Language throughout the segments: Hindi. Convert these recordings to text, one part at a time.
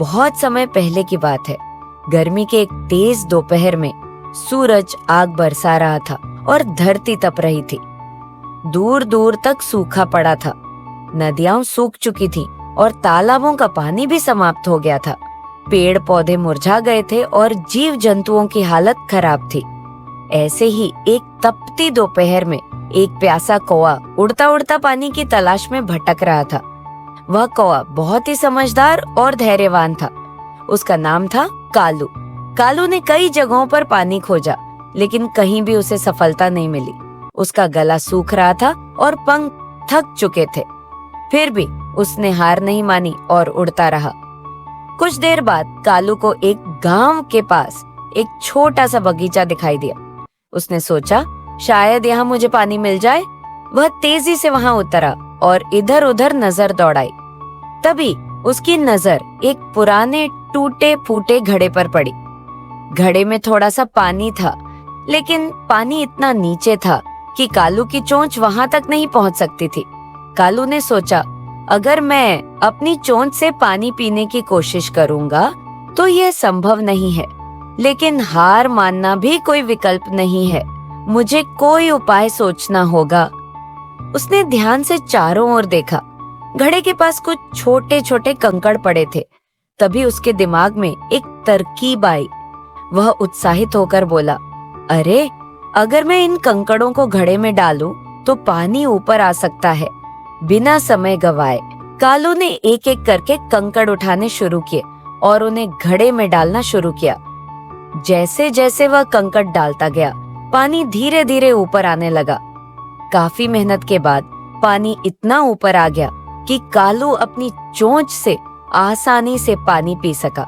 बहुत समय पहले की बात है। गर्मी के एक तेज दोपहर में सूरज आग बरसा रहा था और धरती तप रही थी। दूर दूर तक सूखा पड़ा था। नदियां सूख चुकी थीं और तालाबों का पानी भी समाप्त हो गया था। पेड़ पौधे मुरझा गए थे और जीव जंतुओं की हालत खराब थी। ऐसे ही एक तपती दोपहर में एक प्यासा कौवा उड़ता उड़ता पानी की तलाश में भटक रहा था। वह कौवा बहुत ही समझदार और धैर्यवान था। उसका नाम था कालू। कालू ने कई जगहों पर पानी खोजा, लेकिन कहीं भी उसे सफलता नहीं मिली। उसका गला सूख रहा था और पंख थक चुके थे। फिर भी उसने हार नहीं मानी और उड़ता रहा। कुछ देर बाद कालू को एक गांव के पास एक छोटा सा बगीचा दिखाई दिया। उसने सोचा, शायद यहाँ मुझे पानी मिल जाए। वह तेजी से वहां उतरा और इधर उधर नजर दौड़ाई। तभी उसकी नजर एक पुराने टूटे फूटे घड़े पर पड़ी। घड़े में थोड़ा सा पानी था, लेकिन पानी इतना नीचे था कि कालू की चोंच वहां तक नहीं पहुंच सकती थी। कालू ने सोचा, अगर मैं अपनी चोंच से पानी पीने की कोशिश करूंगा तो यह संभव नहीं है, लेकिन हार मानना भी कोई विकल्प नहीं है। मुझे कोई उपाय सोचना होगा। उसने ध्यान से चारों ओर देखा। घड़े के पास कुछ छोटे छोटे कंकड़ पड़े थे। तभी उसके दिमाग में एक तरकीब आई। वह उत्साहित होकर बोला, अरे, अगर मैं इन कंकड़ों को घड़े में डालूं तो पानी ऊपर आ सकता है। बिना समय गवाए कालू ने एक एक करके कंकड़ उठाने शुरू किए और उन्हें घड़े में डालना शुरू किया। जैसे जैसे वह कंकड़ डालता गया, पानी धीरे धीरे ऊपर आने लगा। काफी मेहनत के बाद पानी इतना ऊपर आ गया कि कालू अपनी चोंच से आसानी से पानी पी सका।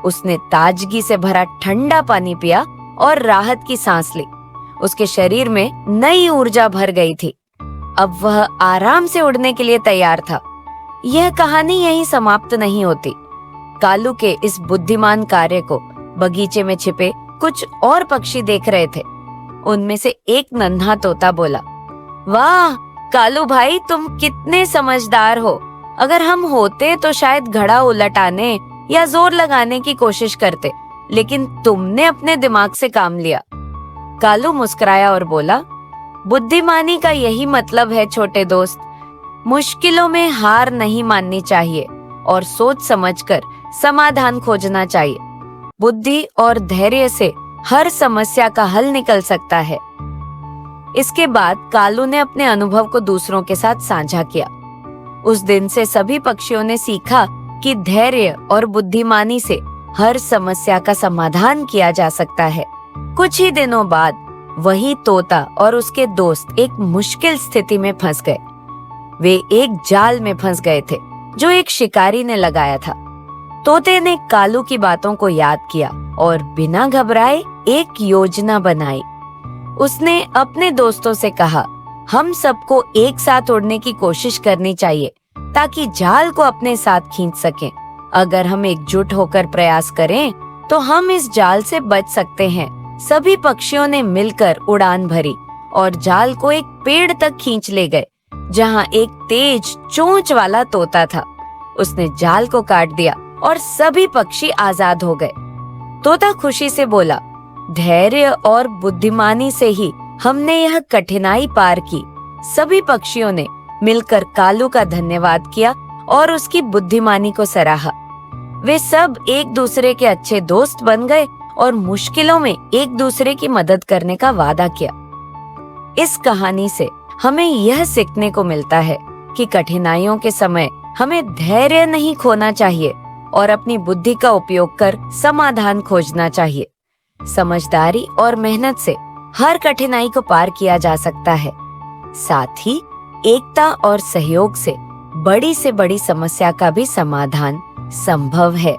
उसने ताजगी से भरा ठंडा पानी पिया और राहत की सांस ली। उसके शरीर में नई ऊर्जा भर गई थी। अब वह आराम से उड़ने के लिए तैयार था। यह कहानी यहीं समाप्त नहीं होती। कालू के इस बुद्धिमान कार्य को बगीचे में छिपे कुछ और पक्षी देख रहे थे। उनमें से एक नन्हा तोता बोला, वाह कालू भाई, तुम कितने समझदार हो। अगर हम होते तो शायद घड़ा उलटाने या जोर लगाने की कोशिश करते, लेकिन तुमने अपने दिमाग से काम लिया। कालू मुस्कुराया और बोला, बुद्धिमानी का यही मतलब है छोटे दोस्त। मुश्किलों में हार नहीं माननी चाहिए और सोच समझकर समाधान खोजना चाहिए। बुद्धि और धैर्य से हर समस्या का हल निकल सकता है। इसके बाद कालू ने अपने अनुभव को दूसरों के साथ साझा किया। उस दिन से सभी पक्षियों ने सीखा कि धैर्य और बुद्धिमानी से हर समस्या का समाधान किया जा सकता है। कुछ ही दिनों बाद वही तोता और उसके दोस्त एक मुश्किल स्थिति में फंस गए। वे एक जाल में फंस गए थे जो एक शिकारी ने लगाया था। तोते ने कालू की बातों को याद किया और बिना घबराए एक योजना बनाई। उसने अपने दोस्तों से कहा, हम सबको एक साथ उड़ने की कोशिश करनी चाहिए ताकि जाल को अपने साथ खींच सकें। अगर हम एकजुट होकर प्रयास करें तो हम इस जाल से बच सकते हैं। सभी पक्षियों ने मिलकर उड़ान भरी और जाल को एक पेड़ तक खींच ले गए, जहां एक तेज चोंच वाला तोता था। उसने जाल को काट दिया और सभी पक्षी आजाद हो गए। तोता खुशी से बोला, धैर्य और बुद्धिमानी से ही हमने यह कठिनाई पार की। सभी पक्षियों ने मिलकर कालू का धन्यवाद किया और उसकी बुद्धिमानी को सराहा। वे सब एक दूसरे के अच्छे दोस्त बन गए और मुश्किलों में एक दूसरे की मदद करने का वादा किया। इस कहानी से हमें यह सीखने को मिलता है कि कठिनाइयों के समय हमें धैर्य नहीं खोना चाहिए और अपनी बुद्धि का उपयोग कर समाधान खोजना चाहिए। समझदारी और मेहनत से हर कठिनाई को पार किया जा सकता है। साथ ही एकता और सहयोग से बड़ी से बड़ी समस्या का भी समाधान संभव है।